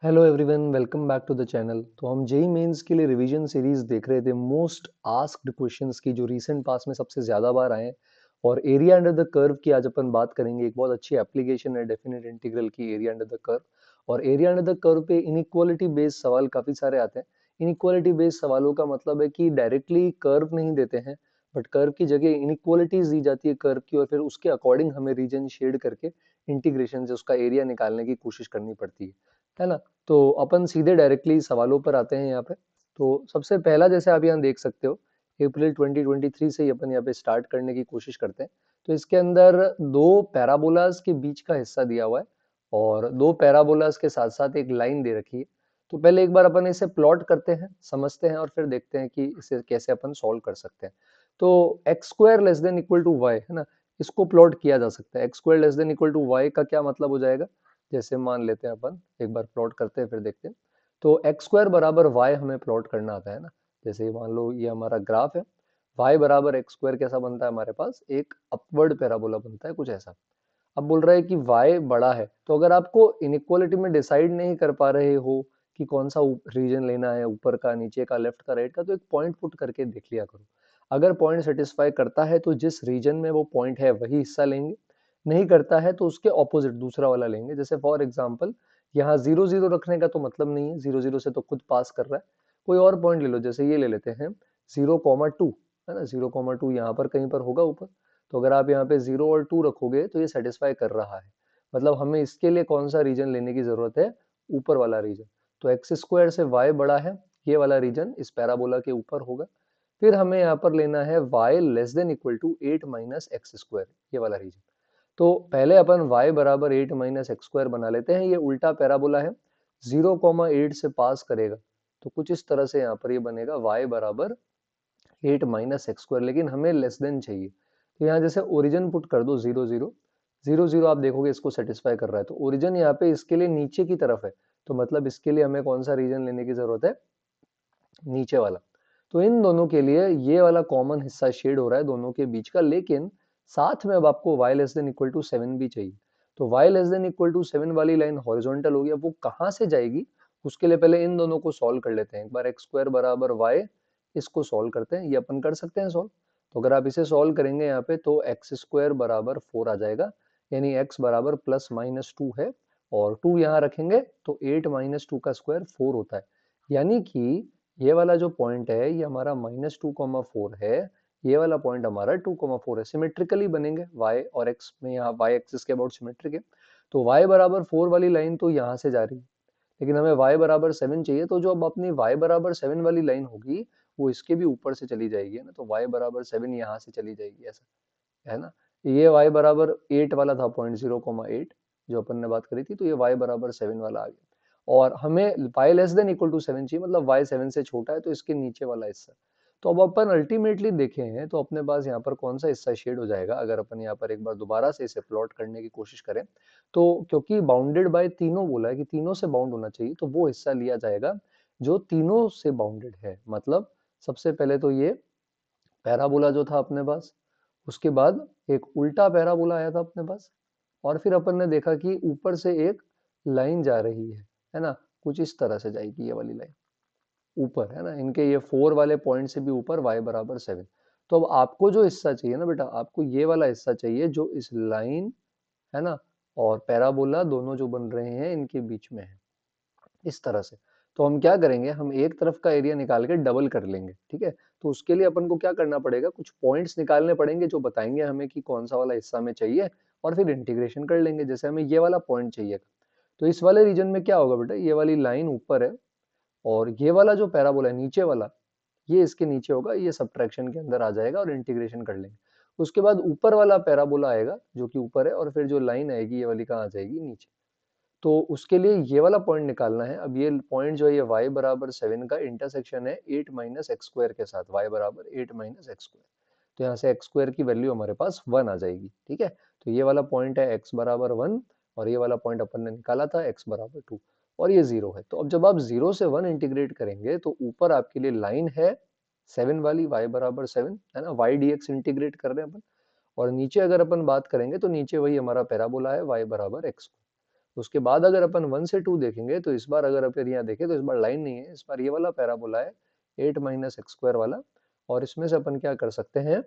Hello everyone, welcome back to the channel. तो हम JEE mains के लिए रिवीजन सीरीज देख रहे थे, मोस्ट आस्क्ड क्वेश्चंस की जो रीसेंट पास में सबसे ज्यादा बार आए हैं। और एरिया अंडर द कर्व की आज अपन बात करेंगे। एक बहुत अच्छी एप्लीकेशन है डेफिनेट इंटीग्रल की, एरिया अंडर द कर्व। और एरिया अंडर द कर्व पे इनइक्वालिटी बेस्ड सवाल काफी सारे आते हैं। इनइक्वालिटी बेस्ड सवालों का मतलब है कि डायरेक्टली कर्व नहीं देते हैं, बट कर्व की जगह इनइक्वालिटीज दी जाती है कर्व की, और फिर उसके अकॉर्डिंग हमें रीजन शेड करके इंटीग्रेशन से उसका एरिया निकालने की कोशिश करनी पड़ती है ना। तो अपन सीधे डायरेक्टली सवालों पर आते हैं यहाँ पे। तो सबसे पहला, जैसे आप यहाँ देख सकते हो, अप्रैल 2023 से ही अपन यहाँ पे स्टार्ट करने की कोशिश करते हैं। तो इसके अंदर दो पैराबोलास के बीच का हिस्सा दिया हुआ है, और दो पैराबोलास के साथ साथ एक लाइन दे रखी है। तो पहले एक बार अपन इसे प्लॉट करते हैं, समझते हैं, और फिर देखते हैं कि इसे कैसे अपन सॉल्व कर सकते हैं। तो x square less than equal to y, है ना, इसको प्लॉट किया जा सकता है। X square less than equal to y का क्या मतलब हो जाएगा, जैसे मान लेते हैं अपन एक बार प्लॉट करते हैं फिर देखते हैं। तो एक्स स्क्वायर बराबर वाई हमें प्लॉट करना आता है ना। जैसे मान लो ये हमारा ग्राफ है, वाई बराबर एक्स स्क्वायर कैसा बनता है, हमारे पास एक अपवर्ड पैराबोला बनता है कुछ ऐसा। अब बोल रहा है कि y बड़ा है, तो अगर आपको इनइक्वालिटी में डिसाइड नहीं कर पा रहे हो कि कौन सा रीजन लेना है, ऊपर का, नीचे का, लेफ्ट का, राइट का, तो एक पॉइंट पुट करके देख लिया करो। अगर पॉइंट सेटिस्फाई करता है तो जिस रीजन में वो पॉइंट है वही हिस्सा लेंगे, नहीं करता है तो उसके ऑपोजिट दूसरा वाला लेंगे। जैसे फॉर एग्जाम्पल यहाँ 0 0 रखने का तो मतलब नहीं है, 0 0 से तो खुद पास कर रहा है। कोई और पॉइंट ले लो, जैसे ये ले लेते हैं 0,2, है ना, 0,2 यहाँ पर कहीं पर होगा ऊपर। तो अगर आप यहाँ पे 0 और 2 रखोगे तो ये सेटिस्फाई कर रहा है। मतलब हमें इसके लिए कौन सा रीजन लेने की जरूरत है, ऊपर वाला रीजन। तो एक्स स्क्वायर से y बड़ा है, ये वाला रीजन इस पैराबोला के ऊपर होगा। फिर हमें यहाँ पर लेना है y less than equal to 8 minus x square, ये वाला रीजन। तो पहले अपन y बराबर 8 माइनस एक्स स्क्वायर बना लेते हैं। ये उल्टा पैराबोला है, 0,8 से पास करेगा, तो कुछ इस तरह से यहाँ पर ये बनेगा y बराबर 8 माइनस एक्स स्क्वायर, लेकिन हमें लेस देन चाहिए। तो यहाँ जैसे ओरिजिन पुट कर दो 0 0 0 0, आप देखोगे इसको सेटिस्फाई कर रहा है। तो ओरिजिन यहाँ पे इसके लिए नीचे की तरफ है, तो मतलब इसके लिए हमें कौन सा रीजन लेने की जरूरत है, नीचे वाला। तो इन दोनों के लिए ये वाला कॉमन हिस्सा शेड हो रहा है दोनों के बीच का, लेकिन साथ में अब आपको y less than equal to 7 भी चाहिए। तो y less than equal to 7 वाली लाइन हॉरिजॉन्टल हो गया, वो कहाँ से जाएगी, उसके लिए पहले इन दोनों को सॉल्व कर लेते हैं। एक बार एक्स स्क्वायर बराबर y, इसको सॉल्व करते हैं, ये अपन कर सकते हैं सॉल्व। तो अगर आप इसे सॉल्व करेंगे यहाँ पे, तो एक्स स्क्वायर बराबर 4 आ जाएगा, यानी x बराबर प्लस माइनस 2 है, और 2 यहाँ रखेंगे तो 8 माइनस 2 का स्क्वायर 4 होता है। यानी कि ये वाला जो पॉइंट है ये हमारा -2,4 है, ये वाला पॉइंट हमारा 2,4 है। सिमेट्रिकली बनेंगे y और x में, यहाँ y एक्सिस के अबाउट सिमेट्रिक है। तो y बराबर 4 वाली लाइन तो यहाँ से जा रही है, लेकिन हमें y बराबर 7 चाहिए। तो जो अब अपनी y बराबर 7 वाली लाइन होगी, वो इसके भी ऊपर से चली जाएगी, है ना। तो y बराबर 7 यहाँ से चली जाएगी, ऐसा है ना। ये y बराबर 8 वाला था, पॉइंट 0,8 जो अपन ने बात करी थी, तो ये y बराबर 7 वाला आ गया। और हमें y less than equal to 7 चाहिए, मतलब y 7 से छोटा है, तो इसके नीचे वाला हिस्सा। तो अब अपन अल्टीमेटली देखें हैं तो अपने पास यहाँ पर कौन सा हिस्सा शेड हो जाएगा, अगर अपन यहाँ पर एक बार दोबारा से इसे प्लॉट करने की कोशिश करें। तो क्योंकि बाउंडेड बाय तीनों बोला है कि तीनों से बाउंड होना चाहिए, तो वो हिस्सा लिया जाएगा जो तीनों से बाउंडेड है। मतलब सबसे पहले तो ये पैराबोला जो था अपने पास, उसके बाद एक उल्टा पैराबोला आया था अपने पास, और फिर अपन ने देखा कि ऊपर से एक लाइन जा रही है ना, कुछ इस तरह से जाएगी ये वाली लाइन ऊपर, है ना, इनके ये 4 वाले पॉइंट से भी ऊपर y बराबर 7। तो अब आपको जो हिस्सा चाहिए ना बेटा, आपको ये वाला हिस्सा चाहिए जो इस लाइन, है ना, और पैराबोला दोनों जो बन रहे हैं इनके बीच में है, इस तरह से। तो हम क्या करेंगे, हम एक तरफ का एरिया निकाल के डबल कर लेंगे, ठीक है। तो उसके लिए अपन को क्या करना पड़ेगा, कुछ पॉइंट्स निकालने पड़ेंगे जो बताएंगे हमें कि कौन सा वाला हिस्सा हमें चाहिए, और फिर इंटीग्रेशन कर लेंगे। जैसे हमें ये वाला पॉइंट चाहिए, तो इस वाले रीजन में क्या होगा बेटा, ये वाली लाइन ऊपर है, और ये वाला जो पैराबोला है नीचे वाला, ये इसके नीचे होगा, ये सब्ट्रैक्शन के अंदर आ जाएगा और इंटीग्रेशन कर लेंगे। उसके बाद ऊपर वाला पैराबोला आएगा जो कि ऊपर है, और फिर जो लाइन आएगी ये वाली कहाँ आ जाएगी, नीचे। तो उसके लिए ये वाला पॉइंट निकालना है। अब ये पॉइंट जो है, ये y बराबर 7 का इंटरसेक्शन है 8 माइनस एक्स स्क्वायर के साथ, y बराबर 8 माइनस एक्स स्क्वायर। तो यहाँ से एक्स स्क्वायर की वैल्यू हमारे पास 1 आ जाएगी, ठीक है। तो ये वाला पॉइंट है x बराबर 1, और ये वाला पॉइंट अपन ने निकाला था x बराबर 2, और ये 0 है। तो अब जब आप 0 से 1 इंटीग्रेट करेंगे, तो ऊपर आपके लिए लाइन है 7 वाली, y बराबर 7, है ना, y dx इंटीग्रेट कर रहे हैं अपन। और नीचे अगर अपन बात करेंगे तो नीचे वही हमारा पैराबोला है y बराबर x। उसके बाद अगर अपन 1 से 2 देखेंगे तो इस बार अगर अपन यहाँ देखें तो इस बार लाइन नहीं है, इस बार ये वाला पैराबोला है 8 माइनस एक्स स्क्वायर वाला, और इसमें से अपन क्या कर सकते हैं,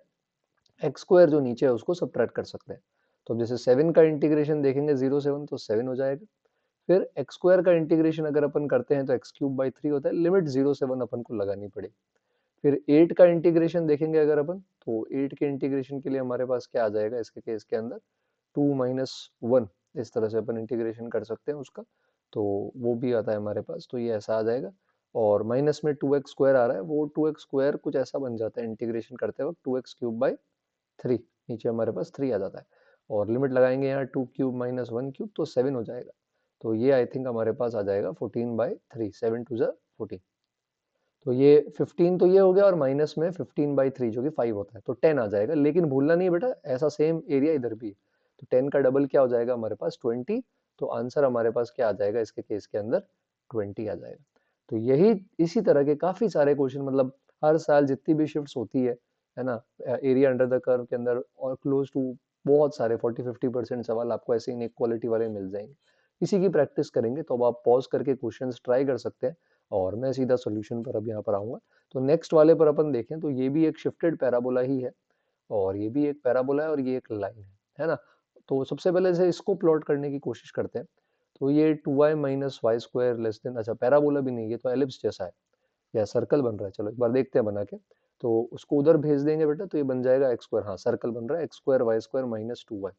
एक्स स्क्वायर जो नीचे है उसको सब्ट्रैक्ट कर सकते हैं। तो अब जैसे 7 का इंटीग्रेशन देखेंगे 0 से 1 तो 7 हो जाएगा। फिर एक्स स्क्वायर का इंटीग्रेशन अगर अपन करते हैं तो एक्स क्यूब बाई 3 होता है, लिमिट 0 से 1 अपन को लगानी पड़ेगी। फिर 8 का इंटीग्रेशन देखेंगे अगर अपन, तो 8 के इंटीग्रेशन के लिए हमारे पास क्या आ जाएगा इसके केस के अंदर, 2 माइनस 1, इस तरह से अपन इंटीग्रेशन कर सकते हैं उसका, तो वो भी आता है हमारे पास, तो ये ऐसा आ जाएगा। और माइनस में 2x स्क्वायर आ रहा है, वो 2x स्क्वायर कुछ ऐसा बन जाता है इंटीग्रेशन करते वक्त 2x क्यूब बाई 3, नीचे हमारे पास 3 आ जाता है, और लिमिट लगाएंगे यहाँ 2 क्यूब माइनस 1 क्यूब तो 7 हो जाएगा। तो ये आई थिंक हमारे पास आ जाएगा 14 बाई 3, 7 टू ज़ा 14। तो ये 15 तो ये हो गया, और माइनस में 15 बाई 3 जो कि 5 होता है, तो 10 आ जाएगा। लेकिन भूलना नहीं बेटा, ऐसा सेम एरिया इधर भी है, तो 10 का डबल क्या हो जाएगा हमारे पास 20, तो आंसर हमारे पास क्या आ जाएगा इसके केस के अंदर, 20 आ जाएगा। तो यही इसी तरह के काफी सारे क्वेश्चन, मतलब हर साल जितनी भी शिफ्ट्स होती है ना, एरिया अंडर द कर्व के अंदर, और क्लोज टू बहुत सारे 40-50% सवाल आपको ऐसे इनइक्वालिटी वाले मिल जाएंगे। इसी की प्रैक्टिस करेंगे, तो अब आप पॉज करके क्वेश्चंस ट्राई कर सकते हैं, और मैं सीधा सॉल्यूशन पर अब यहाँ पर आऊंगा। तो नेक्स्ट वाले पर अपन देखें तो ये भी एक शिफ्टेड पैराबोला ही है, और ये भी एक पैराबोला है, और ये एक लाइन है ना। तो सबसे पहले से इसको प्लॉट करने की कोशिश करते हैं। तो ये 2y minus y square less than, अच्छा पैराबोला भी नहीं, ये तो एलिप्स जैसा है या सर्कल बन रहा है, चलो एक बार देखते हैं बना के। तो उसको उधर भेज देंगे बेटा, तो ये बन जाएगा एक्स स्क्वायर, हाँ सर्कल बन रहा है, x square y square minus 2y।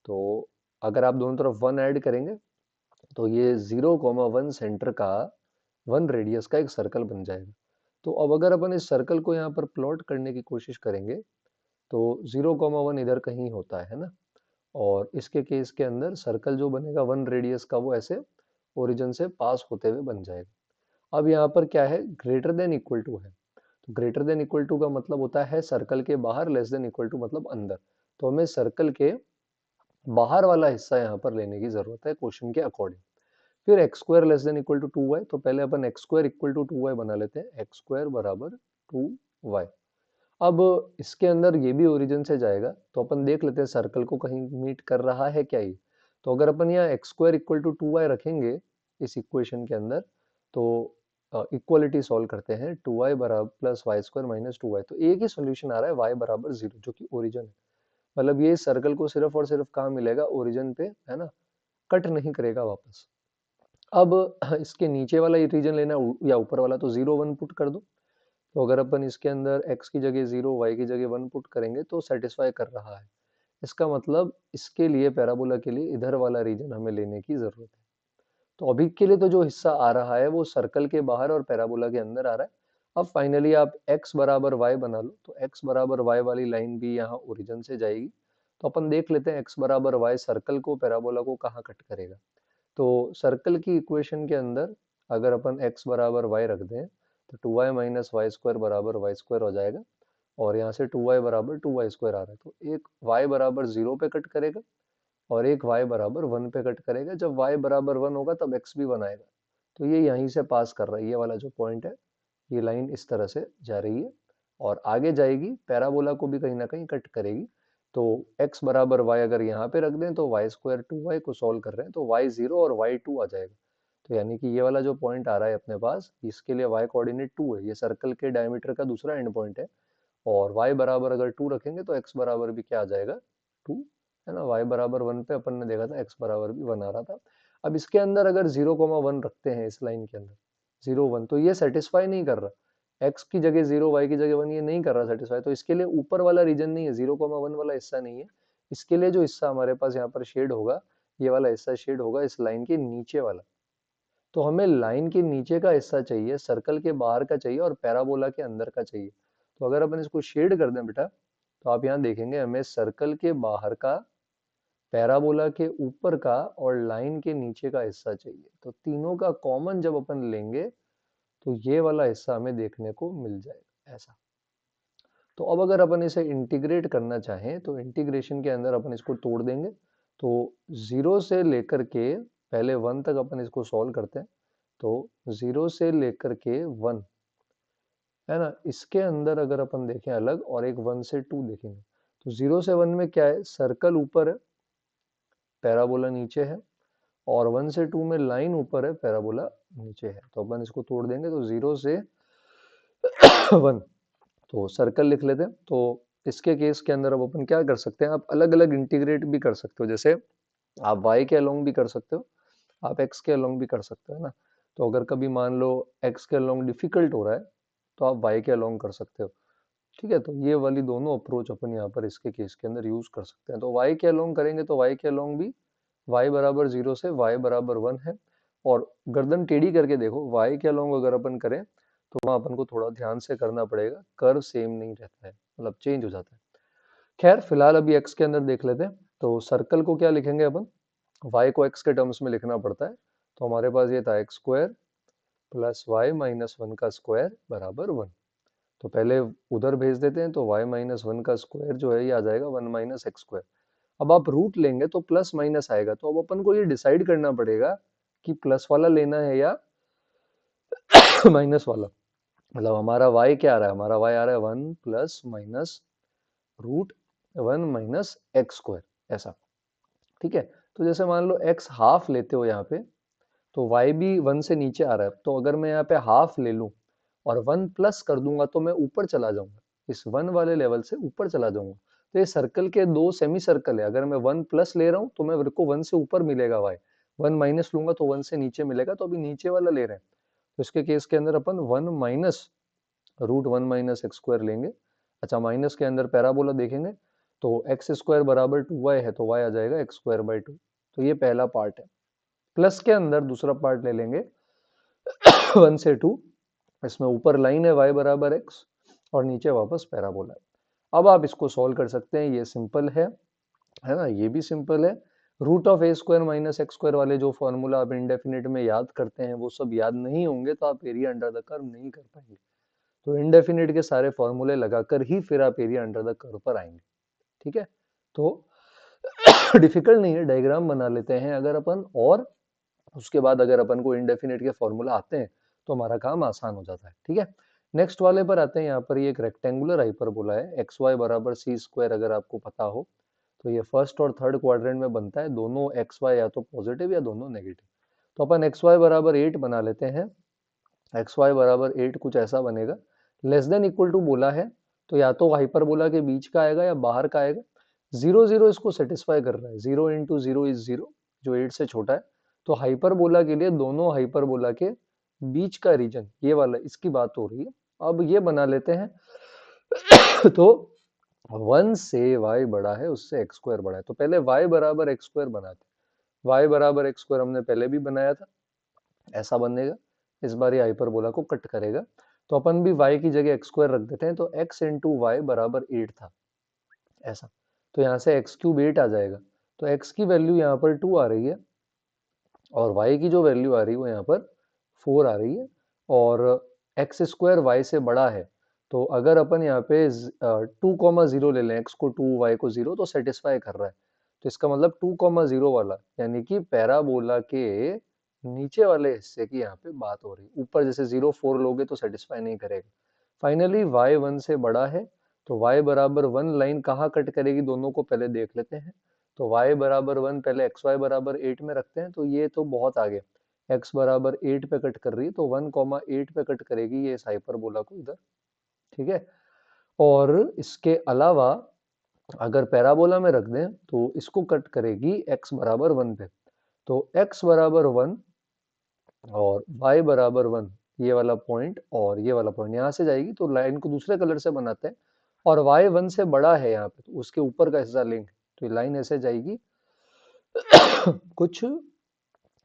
तो अगर आप दोनों तरफ 1 ऐड करेंगे तो ये 0,1 सेंटर का 1 रेडियस का एक सर्कल बन जाएगा। तो अब अगर अपन इस सर्कल को यहाँ पर प्लॉट करने की कोशिश करेंगे तो 0,1 इधर कहीं होता है ना, और इसके केस के अंदर सर्कल जो बनेगा 1 रेडियस का वो ऐसे ओरिजिन से पास होते हुए बन जाएगा। अब यहाँ पर क्या है, ग्रेटर देन इक्वल टू है, तो ग्रेटर देन इक्वल टू का मतलब होता है सर्कल के बाहर, लेस देन इक्वल टू मतलब अंदर। तो हमें सर्कल के बाहर वाला हिस्सा यहाँ पर लेने की जरूरत है क्वेश्चन के अकॉर्डिंग। फिर x square less than equal to 2y, तो पहले अपन x square equal to 2y बना लेते हैं, एक्स स्क्वायर बराबर 2y। अब इसके अंदर ये भी ओरिजिन से जाएगा, तो अपन देख लेते हैं सर्कल को कहीं मीट कर रहा है क्या ये। तो अगर अपन यहाँ x square equal to 2y रखेंगे इस इक्वेशन के अंदर, तो इक्वलिटी सॉल्व करते हैं, 2y बराबर plus y square minus 2y, तो एक ही सोल्यूशन आ रहा है y बराबर 0, जो कि ओरिजिन है। मतलब ये सर्कल को सिर्फ और सिर्फ कहाँ मिलेगा, ओरिजिन पे, है ना, कट नहीं करेगा वापस। अब इसके नीचे वाला रीजन लेना या ऊपर वाला, तो 0 1 पुट कर दो। तो अगर अपन इसके अंदर x की जगह 0, y की जगह 1 पुट करेंगे तो सेटिस्फाई कर रहा है। इसका मतलब इसके लिए, पैराबोला के लिए इधर वाला रीजन हमें लेने की जरूरत है। तो अभी के लिए तो जो हिस्सा आ रहा है वो सर्कल के बाहर और पैराबोला के अंदर आ रहा है। अब फाइनली आप x बराबर y बना लो, तो x बराबर y वाली लाइन भी यहाँ ओरिजिन से जाएगी। तो अपन देख लेते हैं x बराबर y सर्कल को, पैराबोला को कहाँ कट करेगा। तो सर्कल की इक्वेशन के अंदर अगर अपन x बराबर y रख दें, तो 2y माइनस वाई स्क्वायर बराबर वाई स्क्वायर हो जाएगा, और यहाँ से 2y बराबर 2y स्क्वायर आ रहा है, तो एक y बराबर 0 पे कट करेगा और एक y बराबर 1 पे कट करेगा। जब y बराबर 1 होगा तब x भी 1 आएगा। तो ये यहीं से पास कर रहा है, ये वाला जो पॉइंट है, ये लाइन इस तरह से जा रही है और आगे जाएगी, पैराबोला को भी कहीं ना कहीं कट करेगी। तो x बराबर y अगर यहाँ पे रख दें तो वाई स्क्वायर 2y को सॉल्व कर रहे हैं, तो y 0 और y 2 आ जाएगा। तो यानी कि ये वाला जो पॉइंट आ रहा है अपने पास, इसके लिए y कोऑर्डिनेट 2 है, ये सर्कल के डायमीटर का दूसरा एंड पॉइंट है। और y बराबर अगर 2 रखेंगे तो x बराबर भी क्या आ जाएगा, 2, है ना। y बराबर 1 पे अपन ने देखा था x बराबर भी 1 आ रहा था। अब इसके अंदर अगर 0,1 रखते हैं इस लाइन के अंदर, 0 1, तो ये सेटिस्फाई नहीं कर रहा, x की जगह 0, y की जगह 1, ये नहीं कर रहा सेटिस्फाई। तो इसके लिए ऊपर वाला रीजन नहीं है, 0,1 वाला हिस्सा नहीं है। इसके लिए जो हिस्सा हमारे पास यहाँ पर शेड होगा, ये वाला हिस्सा शेड होगा इस लाइन के नीचे वाला। तो हमें लाइन के नीचे का हिस्सा चाहिए, सर्कल के बाहर का चाहिए और पैराबोला के अंदर का चाहिए। तो अगर अपन इसको शेड कर दें बेटा, तो आप यहाँ देखेंगे हमें सर्कल के बाहर का, पैराबोला के ऊपर का और लाइन के नीचे का हिस्सा चाहिए। तो तीनों का कॉमन जब अपन लेंगे तो ये वाला हिस्सा हमें देखने को मिल जाएगा ऐसा। तो अब अगर अपन इसे इंटीग्रेट करना चाहें तो इंटीग्रेशन के अंदर अपन इसको तोड़ देंगे। तो 0 से लेकर के पहले 1 तक अपन इसको सॉल्व करते हैं। तो 0 से लेकर के 1, है ना, इसके अंदर अगर अपन देखें अलग, और एक 1 से 2 देखेंगे, तो 0 से 1 में क्या है, सर्कल ऊपर है, पैराबोला नीचे है, और 1 से 2 में लाइन ऊपर है, पैराबोला नीचे है। तो अपन इसको तोड़ देंगे तो 0 से 1, तो सर्कल लिख लेते हैं। तो इसके केस के अंदर अब अपन क्या कर सकते हैं, आप अलग अलग इंटीग्रेट भी कर सकते हो, जैसे आप y के अलोंग भी कर सकते हो, आप x के अलोंग भी कर सकते हो ना। तो अगर कभी मान लो x के अलोंग डिफिकल्ट हो रहा है तो आप y के अलोंग कर सकते हो। ठीक है, तो ये वाली दोनों अप्रोच अपन यहाँ पर इसके केस के अंदर यूज कर सकते हैं। तो y के अलोंग करेंगे तो y के अलोंग भी y बराबर 0 से y बराबर 1 है। और गर्दन टेढ़ी करके देखो, y के अलोंग अगर अपन करें तो वहां अपन को थोड़ा ध्यान से करना पड़ेगा, कर्व सेम नहीं रहता है, मतलब चेंज हो जाता है। खैर फिलहाल अभी x के अंदर देख लेते हैं। तो सर्कल को क्या लिखेंगे अपन, y को x के टर्म्स में लिखना पड़ता है। तो हमारे पास ये था x square plus y minus one का स्क्वायर बराबर 1। तो पहले उधर भेज देते हैं, तो y माइनस वन का स्क्वायर जो है ये आ जाएगा 1 माइनस एक्स स्क्वायर। अब आप रूट लेंगे तो प्लस माइनस आएगा, तो अब अपन को ये डिसाइड करना पड़ेगा कि प्लस वाला लेना है या माइनस वाला। मतलब हमारा y क्या आ रहा है, हमारा y आ रहा है 1 plus minus root 1 minus x square, ऐसा। ठीक है, तो जैसे मान लो x हाफ लेते हो यहाँ पे, तो y भी 1 से नीचे आ रहा है, तो अगर मैं यहाँ पे हाफ ले लूं और 1 प्लस कर दूंगा तो मैं ऊपर चला जाऊंगा, इस 1 वाले लेवल से ऊपर चला जाऊंगा। तो ये सर्कल के दो सेमी सर्कल है, अगर मैं 1 प्लस ले रहा हूँ तो मैं मेरे को 1 से ऊपर मिलेगा y, 1 माइनस लूंगा तो 1 से नीचे मिलेगा, तो अभी नीचे वाला ले रहे हैं। तो इसके केस के अंदर अपन 1 minus root 1 minus x square लेंगे। अच्छा, माइनस के अंदर पैराबोला देखेंगे तो एक्स स्क्वायर बराबर 2y है, तो y आ जाएगा एक्स स्क्वायर बाई 2। तो ये पहला पार्ट है। प्लस के अंदर दूसरा पार्ट ले लेंगे 1 से 2, इसमें ऊपर लाइन है y बराबर x और नीचे वापस पैराबोला है। अब आप इसको सॉल्व कर सकते हैं, ये सिंपल है ना, ये भी सिंपल है। Root of a square minus x square वाले जो फॉर्मूला आप इंडेफिनिट में याद करते हैं वो सब याद नहीं होंगे तो आप एरिया अंडर द कर्व नहीं कर पाएंगे। तो इंडेफिनिट के सारे फॉर्मूले लगाकर ही फिर आप एरिया अंडर द कर्व पर आएंगे। ठीक है, तो डिफिकल्ट नहीं है, डायग्राम बना लेते हैं अगर अपन, और उसके बाद अगर अपन को इंडेफिनिट के फॉर्मूला आते हैं तो हमारा काम आसान हो जाता है। ठीक है, नेक्स्ट वाले पर आते हैं। यहाँ पर ये एक रेक्टेंगुलर हाइपरबोला है, एक्स वाई बराबर सी स्क्वायर, अगर आपको पता हो तो ये फर्स्ट और थर्ड क्वाड्रेंट में बनता है, दोनों एक्स वाई या तो पॉजिटिव या दोनों नेगेटिव। तो अपन एक्स वाई बराबर 8 बना लेते हैं। एक्स वाई बराबर 8 कुछ ऐसा बनेगा, लेस देन इक्वल टू बोला है तो या तो हाइपरबोला के बीच का आएगा या बाहर का आएगा। 0 0 इसको सेटिस्फाई कर रहा है, 0 इंटू 0 इज 0, जो 8 से छोटा है। तो हाइपरबोला के लिए दोनों हाइपरबोला के बीच का रीजन ये वाला, इसकी बात हो रही है। अब ये बना लेते हैं तो 1 से y बड़ा है उससे एक्स स्क्वायर बड़ा है, तो पहले y बराबर एक्स स्क्वायर बनाते हैं। y बराबर एक्स स्क्वायर हमने पहले भी बनाया था, ऐसा बनेगा। इस बार ये हाइपरबोला को कट करेगा, तो अपन भी y की जगह एक्स स्क्वायर रख देते हैं, तो x इंटू वाई बराबर 8 था, ऐसा। तो यहाँ से एक्स क्यूब 8 आ जाएगा, तो x की वैल्यू यहाँ पर 2 आ रही है और y की जो वैल्यू आ रही है वो यहाँ पर 4 आ रही है, और एक्स स्क्वायर वाई से बड़ा है। तो अगर अपन यहाँ पे 2,0 ले लें, एक्स को 2 वाई को 0, तो सेटिस्फाई कर रहा है। तो इसका मतलब 2,0 वाला यानी कि पैराबोला के नीचे वाले हिस्से की यहाँ पे बात हो रही है। ऊपर जैसे 0 4 लोगे तो सेटिस्फाई नहीं करेगा। फाइनली y 1 से बड़ा है, तो y बराबर 1 लाइन कहाँ कट करेगी, दोनों को पहले देख लेते हैं। तो y बराबर 1 पहले एक्स वाई बराबर 8 में रखते हैं, तो ये तो बहुत आगे, x बराबर 8 पे कट कर रही है, तो 1,8 पे कट करेगी ये इस हाइपरबोला को इधर। ठीक है, और इसके अलावा अगर पैराबोला में रख दें तो इसको कट करेगी x बराबर 1 पे। तो x बराबर 1 और y बराबर 1, ये वाला पॉइंट और ये वाला पॉइंट यहाँ से जाएगी, तो लाइन को दूसरे कलर से बनाते हैं। और y 1 से बड़ा है यहाँ पे, तो उसके ऊपर का हिस्सा लेंगे, तो ये लाइन ऐसे जाएगी कुछ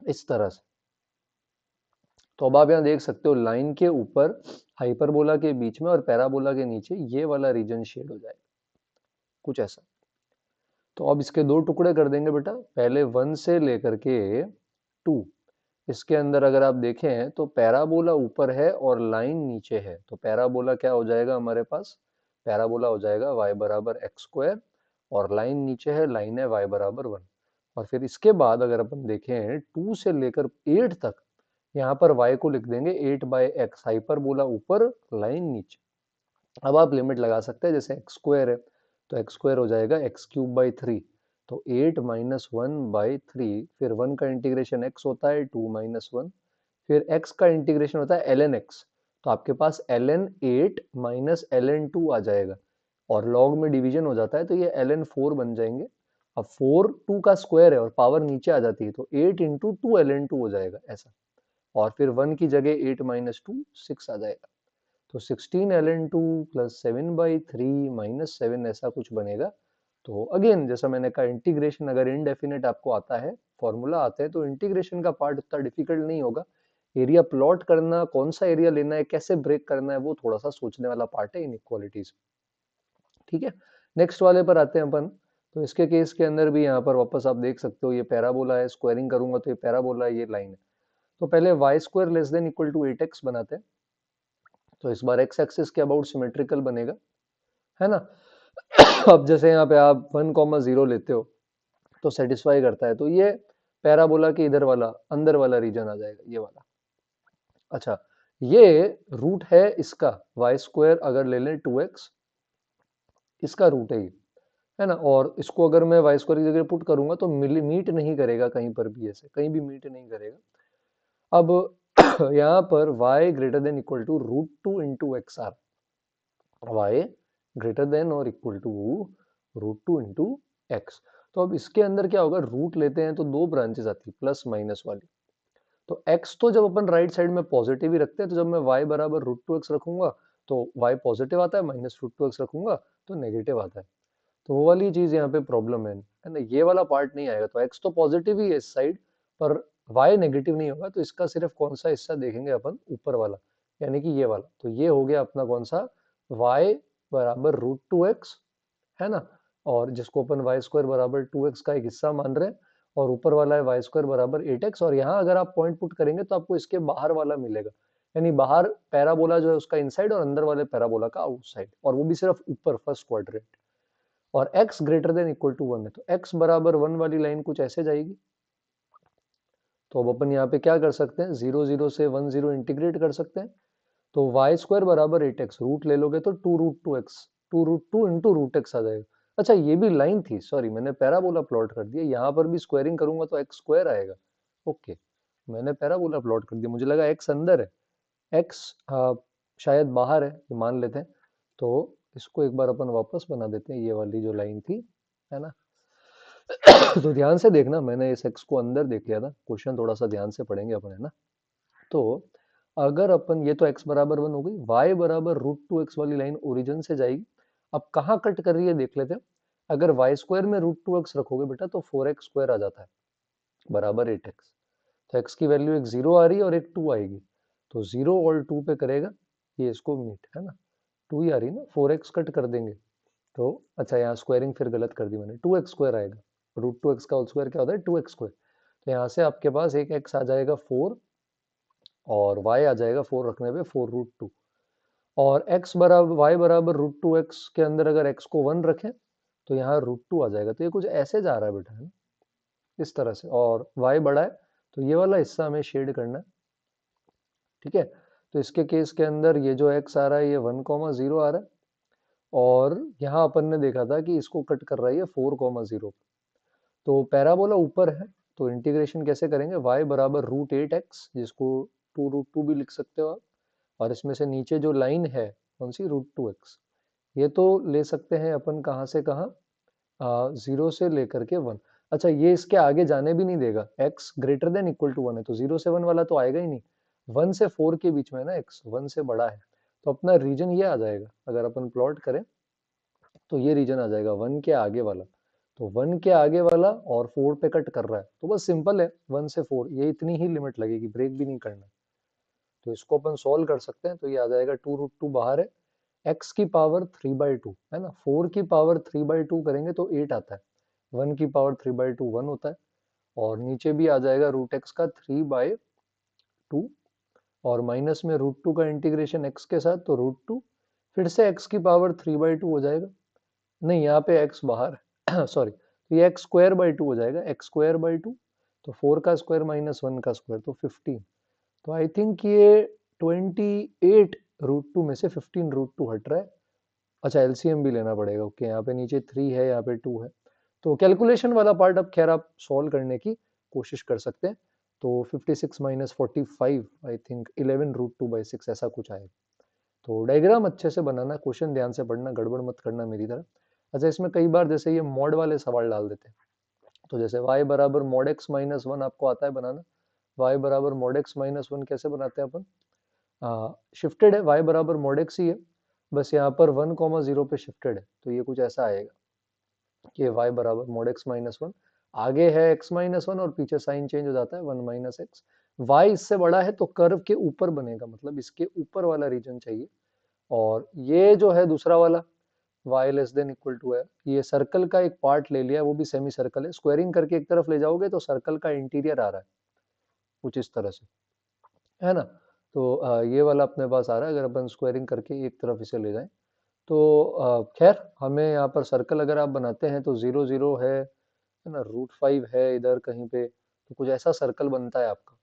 इस तरह से। तो अब आप यहाँ देख सकते हो लाइन के ऊपर हाइपरबोला के बीच में और पैराबोला के नीचे ये वाला रीजन शेड हो जाएगा, कुछ ऐसा। तो अब इसके दो टुकड़े कर देंगे बेटा, पहले 1 से लेकर के 2। इसके अंदर अगर आप देखें तो पैराबोला ऊपर है और लाइन नीचे है, तो पैराबोला क्या हो जाएगा हमारे पास, पैराबोला हो जाएगा y बराबर एक्स स्क्वायर, और लाइन नीचे है, लाइन है y बराबर 1। और फिर इसके बाद अगर अपन देखें 2 से लेकर 8 तक, यहाँ पर y को लिख देंगे 8 बाई एक्स, हाइपरबोला ऊपर लाइन नीचे। अब आप लिमिट लगा सकते हैं, जैसे एक्स स्क्वायर है तो एक्स स्क्वायर हो जाएगा एक्स क्यूब बाई 3, तो 8 माइनस वन बाई थ्री, फिर 1 का इंटीग्रेशन x होता है 2 माइनस वन, फिर x का इंटीग्रेशन होता है ln x, तो आपके पास ln 8 माइनस ln 2 आ जाएगा, और लॉग में डिवीजन हो जाता है तो ये ln 4 बन जाएंगे। अब 4 2 का स्क्वायर है और पावर नीचे आ जाती है, तो 8 इंटू टू ln 2 हो जाएगा ऐसा, और फिर 1 की जगह 8 माइनस टू 6 आ जाएगा। तो 16 ln 2 plus 7 by three minus 7 ऐसा कुछ बनेगा। तो अगेन जैसा मैंने कहा, इंटीग्रेशन अगर इनडेफिनेट आपको आता है, फॉर्मूला आता है, तो इंटीग्रेशन का पार्ट उतना डिफिकल्ट नहीं होगा। एरिया प्लॉट करना, कौन सा एरिया लेना है, कैसे ब्रेक करना है, वो थोड़ा सा सोचने वाला पार्ट है इनइक्वालिटीज। ठीक है, नेक्स्ट वाले पर आते हैं अपन। तो इसके केस के अंदर भी यहाँ पर वापस आप देख सकते हो, ये पैराबोला है, स्क्वायरिंग करूंगा तो ये पैराबोला है, ये लाइन है। तो पहले y square less than equal to 8x बनाते हैं। तो इस बार x एक्सिस के अबाउट सिमेट्रिकल बनेगा, है ना। अब जैसे यहाँ पे आप 1,0 लेते हो तो सेटिस्फाई करता है, तो ये पैराबोला के इधर वाला अंदर वाला रीजन आ जाएगा, ये वाला। अच्छा, ये रूट है इसका, वाई स्क्वायर अगर ले लें 2x, इसका रूट है ये, है ना। और इसको अगर मैं वाई स्क्वायर की जगह पुट करूंगा तो मीट नहीं करेगा कहीं पर भी, ऐसे कहीं भी मीट नहीं करेगा। अब यहाँ पर y greater than equal to root two into x or, y greater than और equal to root two into x. तो अब इसके अंदर क्या होगा, रूट लेते हैं तो दो ब्रांचेस आती है, प्लस माइनस वाली। तो x तो जब अपन राइट साइड में पॉजिटिव ही रखते हैं, तो जब मैं y बराबर रूट टू एक्स रखूंगा तो y पॉजिटिव आता है, माइनस रूट टू एक्स रखूंगा तो नेगेटिव आता है। तो वो वाली चीज यहाँ पे प्रॉब्लम है ना, ये वाला पार्ट नहीं आएगा। तो x तो पॉजिटिव ही है इस साइड पर, y नेगेटिव नहीं होगा, तो इसका सिर्फ कौन सा हिस्सा देखेंगे अपन, ऊपर वाला, यानी कि ये वाला। तो ये हो गया अपना कौन सा, y बराबर रूट टू एक्स, है ना। और जिसको अपन वाई स्क्वायर बराबर 2x का एक हिस्सा मान रहे हैं, और ऊपर वाला है वाई स्क्वायर बराबर 8x, और यहाँ अगर आप पॉइंट पुट करेंगे तो आपको इसके बाहर वाला मिलेगा, यानी बाहर पैराबोला जो है उसका इनसाइड और अंदर वाले पैराबोला का आउटसाइड, और वो भी सिर्फ ऊपर फर्स्ट क्वाड्रेंट। और x greater than equal to 1 है, तो x बराबर 1 वाली लाइन कुछ ऐसे जाएगी। तो अब अपन यहाँ पे क्या कर सकते हैं, 0 0 से 1 0 इंटीग्रेट कर सकते हैं। तो वाई स्क्वायर बराबर 8x, रूट ले लोगे तो two root two x, two root two into root x आ जाएगा। अच्छा, ये भी लाइन थी, सॉरी मैंने पैराबोला प्लॉट कर दिया, यहाँ पर भी स्क्वायरिंग करूंगा तो एक्स स्क्वायर आएगा। ओके, मैंने पैराबोला प्लॉट कर दिया, मुझे लगा एक्स अंदर है, एक्स शायद बाहर है, तो मान लेते हैं। तो इसको एक बार अपन वापस बना देते हैं, ये वाली जो लाइन थी, है ना। तो ध्यान से देखना, मैंने इस एक्स को अंदर देख लिया था, क्वेश्चन थोड़ा सा ध्यान से पढ़ेंगे अपन, है ना। तो अगर अपन, ये तो x बराबर 1 हो गई, y बराबर रूट टू एक्स वाली लाइन ओरिजिन से जाएगी। अब कहाँ कट कर रही है देख लेते हैं। अगर वाई स्क्वायर में रूट टू एक्स रखोगे बेटा तो 4x स्क्वायर आ जाता है बराबर 8x। तो x की वैल्यू एक जीरो आ रही है और एक टू आएगी, तो जीरो और टू पे करेगा ये इसको मीट, है ना। टू ही आ रही ना, 4x कट कर देंगे तो, अच्छा यहाँ स्क्वायरिंग फिर गलत कर दी मैंने, 2x स्क्वायर आएगा। रूट टू एक्स का होल स्क्वायर क्या होता है, 2x स्क्वायर। तो यहाँ से आपके पास एक x आ जाएगा 4, और y आ जाएगा 4 रखने पे 4 रूट टू, और x बराबर y बराबर रूट टू एक्स के अंदर अगर x को 1 रखें तो यहाँ रूट टू आ जाएगा। तो ये कुछ ऐसे जा रहा है बेटा, है ना, इस तरह से, और y बड़ा है तो ये वाला हिस्सा हमें शेड करना है। ठीक है, तो इसके केस के अंदर ये जो x आ रहा है ये 1,0 आ रहा है, और यहाँ अपन ने देखा था कि इसको कट कर रहा है ये 4,0। तो पैराबोला ऊपर है, तो इंटीग्रेशन कैसे करेंगे, y बराबर रूट एट एक्स, जिसको टू रूट टू भी लिख सकते हो आप, और इसमें से नीचे जो लाइन है कौन सी, रूट टू एक्स, ये तो ले सकते हैं अपन कहाँ से कहाँ, 0 से लेकर के 1। अच्छा, ये इसके आगे जाने भी नहीं देगा, x greater than equal to 1 है, तो 0 से 1 वाला तो आएगा ही नहीं। 1 से 4 के बीच में है ना x, 1 से बड़ा है, तो अपना रीजन ये आ जाएगा। अगर अपन प्लॉट करें तो ये रीजन आ जाएगा 1 के आगे वाला। तो 1 के आगे वाला और 4 पे कट कर रहा है, तो बस सिंपल है, 1 से 4 ये इतनी ही लिमिट लगेगी, ब्रेक भी नहीं करना। तो इसको अपन सोल्व कर सकते हैं, तो ये आ जाएगा टू रूट टू बाहर है, x की पावर 3/2, है ना। 4 की पावर 3/2 करेंगे तो 8 आता है, 1 की पावर 3/2 1 होता है, और नीचे भी आ जाएगा रूट एक्स का 3/2, और माइनस में रूट टू का इंटीग्रेशन x के साथ तो रूट टू, फिर से x की पावर 3/2 हो जाएगा, नहीं यहाँ पे x बाहर है सॉरी, तो ये एक्स स्क्वायर बाई टू हो जाएगा, एक्स स्क्वायर बाई टू, तो 4 का स्क्वायर माइनस 1 का स्क्वायर तो 15। तो आई थिंक ये 28 रूट टू में से 15 रूट टू हट रहा है। अच्छा, एलसीएम भी लेना पड़ेगा, ओके, यहाँ पे नीचे 3 है, यहाँ पे 2 है, तो कैलकुलेशन वाला पार्ट अब खैर आप सॉल्व करने की कोशिश कर सकते हैं। तो 56 माइनस 45 आई थिंक 11√2/6 ऐसा कुछ आएगा। तो डायग्राम अच्छे से बनाना, क्वेश्चन ध्यान से पढ़ना, गड़बड़ मत करना मेरी तरह। अच्छा, इसमें कई बार जैसे ये मॉड वाले सवाल डाल देते हैं, तो जैसे y बराबर मॉड x माइनस वन आपको आता है बनाना। y बराबर मॉड x माइनस वन कैसे बनाते हैं अपन? शिफ्टेड है, y बराबर मॉड x ही है, बस यहाँ पर 1,0 पे शिफ्टेड है, तो ये कुछ ऐसा आएगा कि y बराबर मॉड x माइनस वन, आगे है x माइनस वन और पीछे साइन चेंज हो जाता है 1 माइनस एक्स। y इससे बड़ा है तो कर्व के ऊपर बनेगा, मतलब इसके ऊपर वाला रीजन चाहिए। और ये जो है दूसरा वाला y less than equal to है, ये सर्कल का एक पार्ट ले लिया है, वो भी सेमी सर्कल है। स्क्वायरिंग करके एक तरफ ले जाओगे तो सर्कल का इंटीरियर आ रहा है कुछ इस तरह से, है ना? तो ये वाला अपने पास आ रहा है, अगर अपन स्क्वायरिंग करके एक तरफ इसे ले जाएं तो खैर हमें यहाँ पर सर्कल अगर आप बनाते हैं तो 0 0 है ना, √5 है इधर कहीं पे, तो कुछ ऐसा सर्कल बनता है आपका।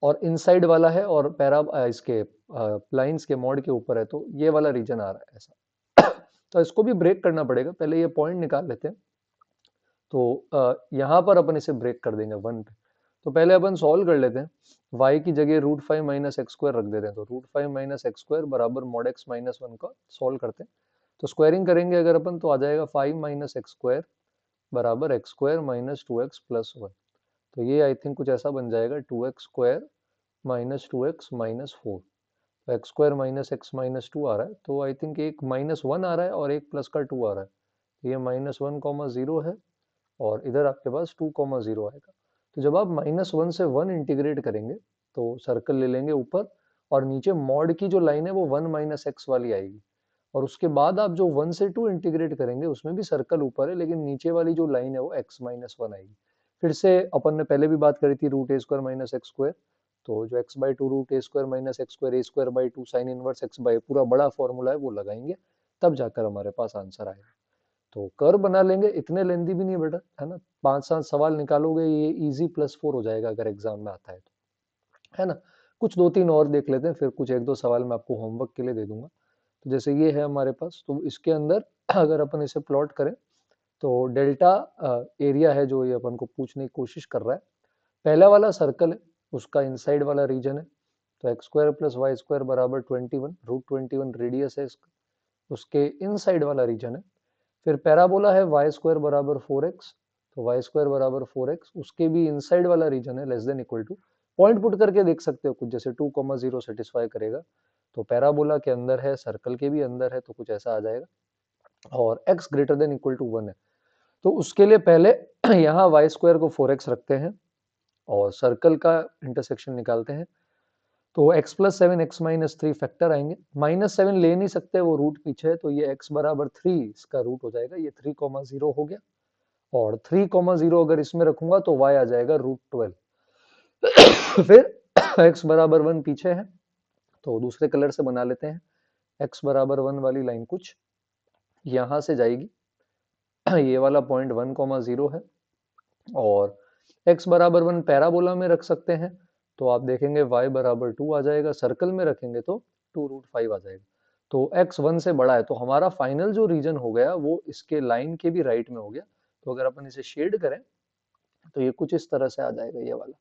और इनसाइड वाला है और इसके लाइंस के मॉड के ऊपर है, तो ये वाला रीजन आ रहा है ऐसा। तो इसको भी ब्रेक करना पड़ेगा, पहले ये पॉइंट निकाल लेते हैं। तो यहाँ पर अपन इसे ब्रेक कर देंगे 1 पे। तो पहले अपन सॉल्व कर लेते हैं, y की जगह √5 माइनस एक्स स्क्वायर रख देते हैं, तो √5 माइनस एक्स स्क्वायर बराबर मॉड x माइनस वन का सॉल्व करते हैं। तो स्क्वायरिंग करेंगे अगर अपन तो आ जाएगा 5 माइनस एक्स स्क्वायर बराबर x square minus 2x plus one. तो ये आई थिंक कुछ ऐसा बन जाएगा 2x square minus 2x minus four. तो x square minus x minus two आ रहा है, तो आई थिंक एक माइनस वन आ रहा है और एक प्लस का टू आ रहा है, तो ये -1,0 है और इधर आपके पास 2,0 आएगा। तो जब आप -1 से 1 इंटीग्रेट करेंगे तो सर्कल ले लेंगे ऊपर, और नीचे मॉड की जो लाइन है वो 1 माइनस एक्स वाली आएगी। और उसके बाद आप जो 1 से 2 इंटीग्रेट करेंगे उसमें भी सर्कल ऊपर है, लेकिन नीचे वाली जो लाइन है वो x माइनस वन आएगी। फिर से अपन ने पहले भी बात करी थी √a² माइनस एक्स स्क्वायर, तो जो x/2 √a² minus x square a²/2 sine inverse x by पूरा बड़ा फॉर्मूला है वो लगाएंगे, तब जाकर हमारे पास आंसर आएगा। तो कर्व बना लेंगे, इतने लेंदी भी नहीं बेटा, है ना? 5-7 सवाल निकालोगे, ये इजी +4 हो जाएगा अगर एग्जाम में आता है तो, है ना? कुछ 2-3 और देख लेते हैं, फिर कुछ 1-2 सवाल मैं आपको होमवर्क के लिए दे दूंगा। तो जैसे ये है हमारे पास, तो इसके अंदर अगर अपन इसे प्लॉट करें तो डेल्टा एरिया है जो ये अपन को पूछने की कोशिश कर रहा है। पहला वाला सर्कल है, उसका इनसाइड वाला रीजन है, तो x square plus y square बराबर 21, √21 रेडियस है इसका, उसके इनसाइड वाला रीजन है। फिर पैराबोला है वाई स्क्वायर बराबर 4x, तो वाई स्क्वायर बराबर 4x, उसके भी इनसाइड वाला रीजन है less than equal to. Point put करके देख सकते हो कुछ, जैसे 2,0 सेटिस्फाई करेगा, तो पैराबोला के अंदर है, सर्कल के भी अंदर है, तो कुछ ऐसा आ जाएगा। और x greater than equal to 1 है, तो उसके लिए पहले यहाँ वाई स्क्वायर को 4x रखते हैं और सर्कल का इंटरसेक्शन निकालते हैं। तो x plus 7 x minus 3 factor आएंगे, -7 ले नहीं सकते, वो रूट पीछे है, तो ये x बराबर 3 इसका रूट हो जाएगा, ये 3,0 हो गया। और 3,0 अगर इसमें रखूंगा तो y आ जाएगा √12। फिर x बराबर 1 पीछे है, तो दूसरे कलर से बना लेते हैं। x बराबर 1 वाली लाइन कुछ यहां से जाएगी, ये वाला पॉइंट 1,0 है, और x बराबर 1 पैराबोला में रख सकते हैं, तो आप देखेंगे y बराबर 2 आ जाएगा, सर्कल में रखेंगे तो 2√5 आ जाएगा। तो x 1 से बड़ा है, तो हमारा फाइनल जो रीजन हो गया वो इसके लाइन के भी राइट में हो गया। तो अगर अपन इसे शेड करें तो ये कुछ इस तरह से आ जाएगा ये वाला।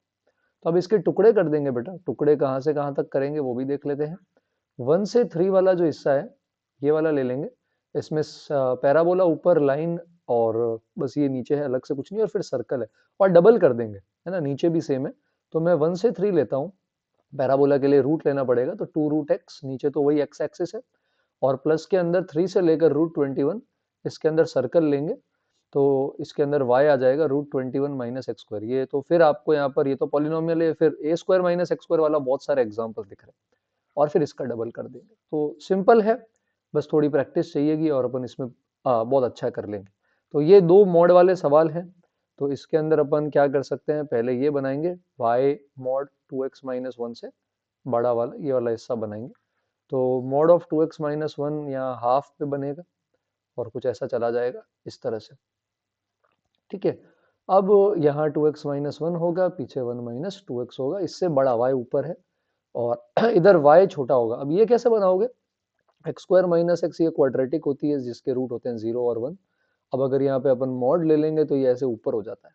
तो अब इसके टुकड़े कर देंगे बेटा, टुकड़े कहाँ से कहाँ तक करेंगे वो भी देख लेते हैं। 1 से 3 वाला जो हिस्सा है ये वाला ले लेंगे, इसमें पैराबोला ऊपर लाइन और बस ये नीचे है, अलग से कुछ नहीं, और फिर सर्कल है, और डबल कर देंगे, है ना, नीचे भी सेम है। तो मैं 1 से 3 लेता हूँ, पैराबोला के लिए रूट लेना पड़ेगा, तो 2√x, नीचे तो वही x एक्सिस है, और प्लस के अंदर 3 से लेकर √21, इसके अंदर सर्कल लेंगे, तो इसके अंदर y आ जाएगा √21 माइनस एक्स स्क्वायर। ये तो फिर आपको यहाँ पर, ये तो पॉलिनोमियल है, फिर a square minus x square वाला बहुत सारे एग्जाम्पल दिख रहे हैं, और फिर इसका डबल कर देंगे। तो सिंपल है, बस थोड़ी प्रैक्टिस चाहिएगी और अपन इसमें बहुत अच्छा कर लेंगे। तो ये दो मॉड वाले सवाल हैं, तो इसके अंदर अपन क्या कर सकते हैं, पहले ये बनाएंगे y mod 2x minus one से बड़ा वाला, ये वाला हिस्सा बनाएंगे। तो mod of 2x minus one यहाँ हाफ पे बनेगा और कुछ ऐसा चला जाएगा इस तरह से, ठीक है। अब यहाँ 2x माइनस वन होगा, पीछे 1 माइनस 2x होगा, इससे बड़ा y ऊपर है और इधर y छोटा होगा। अब ये कैसे बनाओगे, एक्स स्क्वायर माइनस एक्स ये क्वाड्रेटिक होती है जिसके रूट होते हैं 0 और 1, अब अगर यहाँ पे अपन मॉड ले लेंगे तो ये ऐसे ऊपर हो जाता है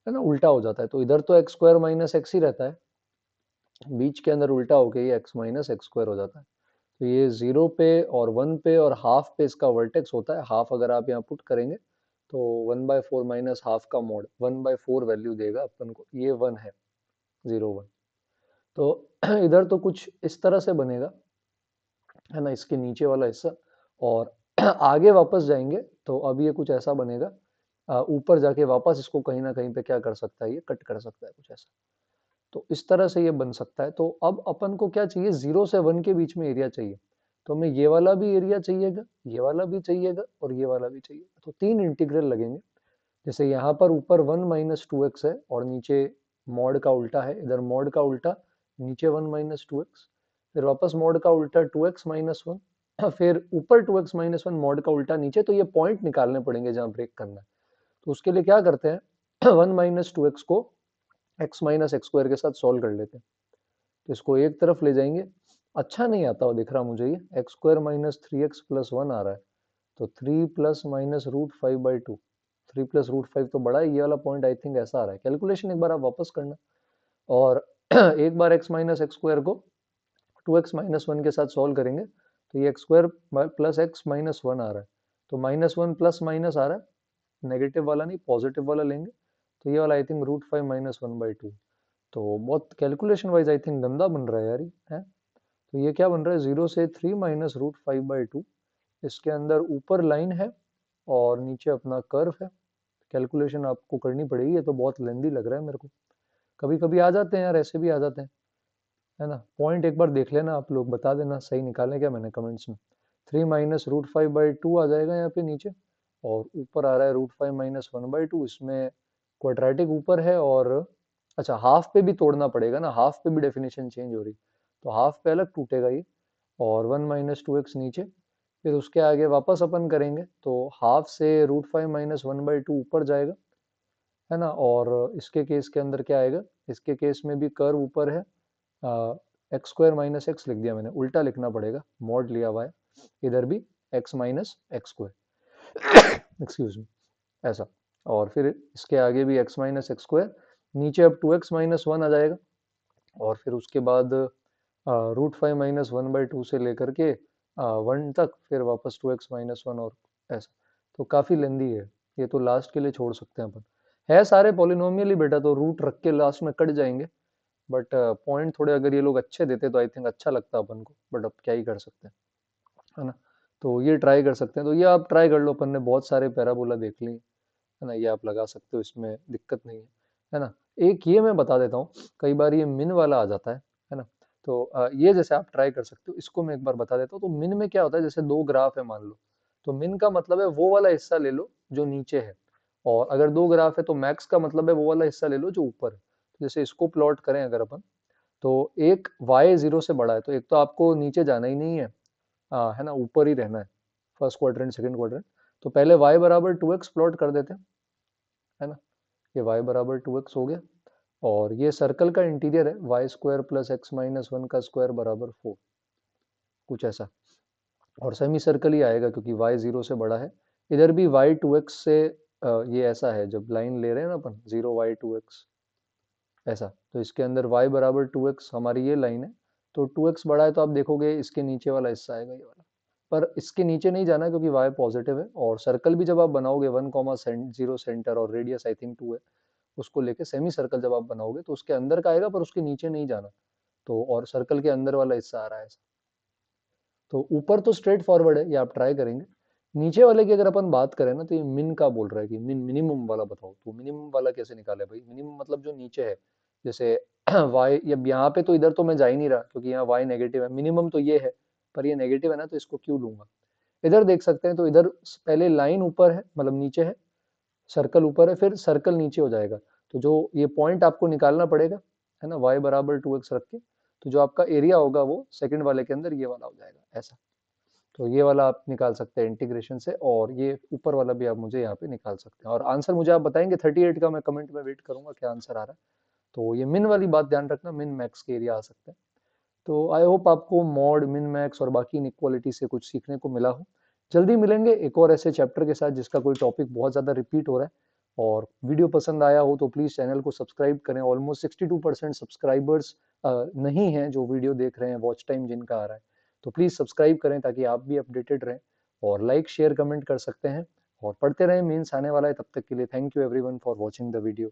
ना, उल्टा हो जाता है। तो इधर तो एक्स स्क्वायर माइनस एक्स ही रहता है, बीच के अंदर उल्टा होके ये एक्स माइनस एक्स स्क्वायर हो जाता है। तो ये 0 पे और 1 पे और हाफ पे इसका वर्टेक्स होता है। हाफ अगर आप यहाँ पुट करेंगे तो 1/4 माइनस हाफ का मोड 1/4 वैल्यू देगा अपन को, ये 1 है, 0 1। तो इधर तो कुछ इस तरह से बनेगा, है ना, इसके नीचे वाला हिस्सा। और आगे वापस जाएंगे तो अब ये कुछ ऐसा बनेगा। ऊपर जाके वापस इसको कहीं ना कहीं पे क्या कर सकता है, ये कट कर सकता है कुछ ऐसा। तो इस तरह से ये बन सकता है। तो अब अपन को क्या चाहिए, 0 से 1 के बीच में एरिया चाहिए। तो हमें ये वाला भी एरिया चाहिएगा, ये वाला भी चाहिएगा और ये वाला भी चाहिए। तो 3 इंटीग्रल लगेंगे। जैसे यहाँ पर ऊपर 1 माइनस टू एक्स है और नीचे मॉड का उल्टा है, इधर मॉड का उल्टा, नीचे 1 माइनस टू एक्स, फिर वापस मॉड का उल्टा 2x माइनस वन, फिर ऊपर 2x माइनस वन, मॉड का उल्टा नीचे। तो ये पॉइंट निकालने पड़ेंगे जहाँ ब्रेक करना है। तो उसके लिए क्या करते हैं, 1 माइनस टू एक्स को x माइनस एक्स स्क्वायर के साथ सॉल्व कर लेते हैं। तो इसको एक तरफ ले जाएंगे। अच्छा नहीं आता हो दिख रहा मुझे, ये x square minus three x plus one आ रहा है। तो 3 plus minus root five by two, 3 plus root five तो बड़ा है, ये वाला पॉइंट आई थिंक ऐसा आ रहा है। कैलकुलेशन एक बार आप वापस करना। और एक बार एक्स माइनस एक्स स्क्वायर को 2x माइनस वन के साथ सॉल्व करेंगे तो ये x square plus x minus one आ रहा है। तो माइनस वन प्लस माइनस आ रहा है, नेगेटिव वाला नहीं पॉजिटिव वाला लेंगे। तो ये वाला I think root five minus one by two. तो बहुत कैलकुलेशन वाइज आई थिंक गंदा बन रहा है यार ये, है। तो ये क्या बन रहा है, 0 से 3 minus root five by two. इसके अंदर ऊपर लाइन है और नीचे अपना कर्व है। कैलकुलेशन आपको करनी पड़ेगी, ये तो बहुत लेंदी लग रहा है मेरे को। कभी कभी आ जाते हैं यार, ऐसे भी आ जाते हैं, है ना। पॉइंट एक बार देख लेना आप लोग, बता देना सही निकालें क्या मैंने कमेंट्स में। 3 minus root five by two आ जाएगा यहाँ पे नीचे, और ऊपर आ रहा है root five minus one by two. इसमें क्वाड्रेटिक ऊपर है और अच्छा हाफ पे भी तोड़ना पड़ेगा ना, हाफ पे भी डेफिनेशन चेंज हो रही। तो हाफ पे अलग टूटेगा ये, और 1 माइनस टू एक्स नीचे। फिर उसके आगे वापस अपन करेंगे तो हाफ से root five minus one by two ऊपर जाएगा, है ना। और इसके केस के अंदर क्या आएगा, इसके केस में भी कर्व ऊपर है, एक्स स्क्वायर माइनस एक्स लिख दिया मैंने, उल्टा लिखना पड़ेगा, मॉड लिया हुआ है। इधर भी x minus x square, excuse me, ऐसा। और फिर इसके आगे भी एक्स माइनस एक्स स्क्वायर, नीचे अब 2x माइनस वन आ जाएगा। और फिर उसके बाद root five minus one by two से लेकर के 1 तक, फिर वापस 2x माइनस वन और ऐसा। तो काफ़ी लेंदी है, ये तो लास्ट के लिए छोड़ सकते हैं अपन। है सारे पॉलिनोमियल ही बेटा, तो रूट रख के लास्ट में कट जाएंगे। बट पॉइंट थोड़े अगर ये लोग अच्छे देते तो आई थिंक अच्छा लगता अपन को, बट अब क्या ही कर सकते हैं, है ना। तो ये ट्राई कर सकते हैं, तो ये आप ट्राई कर लो, अपन ने बहुत सारे पैराबोला देख लिए, है ना, ये आप लगा सकते हो, इसमें दिक्कत नहीं है ना। एक ये मैं बता देता हूँ, कई बार ये मिन वाला आ जाता है ना। तो ये जैसे आप ट्राई कर सकते हो, इसको मैं एक बार बता देता हूँ। तो मिन में क्या होता है, जैसे दो ग्राफ है मान लो, तो मिन का मतलब है वो वाला हिस्सा ले लो जो नीचे है, और अगर दो ग्राफ है तो मैक्स का मतलब है वो वाला हिस्सा ले लो जो ऊपर है। तो जैसे इसको प्लॉट करें अगर अपन, तो एक y 0 से बड़ा है, तो एक तो आपको नीचे जाना ही नहीं है, है ना, ऊपर ही रहना है, फर्स्ट क्वाड्रेंट सेकंड क्वाड्रेंट। तो पहले y बराबर 2x प्लॉट कर देते हैं, है ना। ये y बराबर 2x हो गया, और ये सर्कल का इंटीरियर है, y square plus x minus one का स्क्वायर बराबर 4, कुछ ऐसा। और सेमी सर्कल ही आएगा क्योंकि y 0 से बड़ा है। इधर भी y 2x से ये ऐसा है, जब लाइन ले रहे हैं ना अपन 0y 2x ऐसा, तो इसके अंदर y बराबर 2x हमारी ये लाइन है। तो 2x बड़ा है तो आप देखोगे इसके नीचे वाला हिस्सा आएगा ये वाला, पर इसके नीचे नहीं जाना क्योंकि y पॉजिटिव है। और सर्कल भी जब आप बनाओगे 1, 0 सेंटर और रेडियस आई थिंक 2 है, उसको लेके सेमी सर्कल जब आप बनाओगे तो उसके अंदर का आएगा पर उसके नीचे नहीं जाना। तो और सर्कल के अंदर वाला हिस्सा आ रहा है ऐसा। तो ऊपर तो स्ट्रेट फॉरवर्ड है, ये आप ट्राई करेंगे। नीचे वाले की अगर अपन बात करें ना, तो ये मिन का बोल रहा है कि मिन मिनिमम वाला बताओ। तो मिनिमम वाला कैसे निकाले भाई, मिनिमम मतलब जो नीचे है, जैसे y, अब यहाँ पे तो इधर तो मैं जा ही नहीं रहा क्योंकि यहाँ y नेगेटिव है, मिनिमम तो ये है, पर ये नेगेटिव है ना, तो इसको क्यों लूंगा। इधर देख सकते हैं, तो इधर पहले लाइन ऊपर है, मतलब नीचे है, सर्कल ऊपर है, फिर सर्कल नीचे हो जाएगा। तो जो ये पॉइंट आपको निकालना पड़ेगा, है ना, y बराबर 2x रख के, तो जो आपका एरिया होगा वो सेकंड वाले के अंदर ये वाला हो जाएगा ऐसा। तो ये वाला आप निकाल सकते हैं इंटीग्रेशन से, और ये ऊपर वाला भी आप मुझे यहाँ पे निकाल सकते हैं। और आंसर मुझे आप बताएंगे 38 का, मैं कमेंट में वेट करूंगा क्या आंसर आ रहा है। तो ये मिन वाली बात ध्यान रखना, मिन मैक्स के एरिया आ सकते हैं। तो आई होप आपको मॉड मिन मैक्स और बाकी इनइक्वालिटी से कुछ सीखने को मिला हो। जल्दी मिलेंगे एक और ऐसे चैप्टर के साथ जिसका कोई टॉपिक बहुत ज़्यादा रिपीट हो रहा है। और वीडियो पसंद आया हो तो प्लीज़ चैनल को सब्सक्राइब करें। ऑलमोस्ट 62% सब्सक्राइबर्स नहीं हैं जो वीडियो देख रहे हैं, वॉच टाइम जिनका आ रहा है। तो प्लीज़ सब्सक्राइब करें ताकि आप भी अपडेटेड रहें। और लाइक, शेयर, कमेंट कर सकते हैं। और पढ़ते रहें, मेंस आने वाला है। तब तक के लिए thank you everyone for watching the video.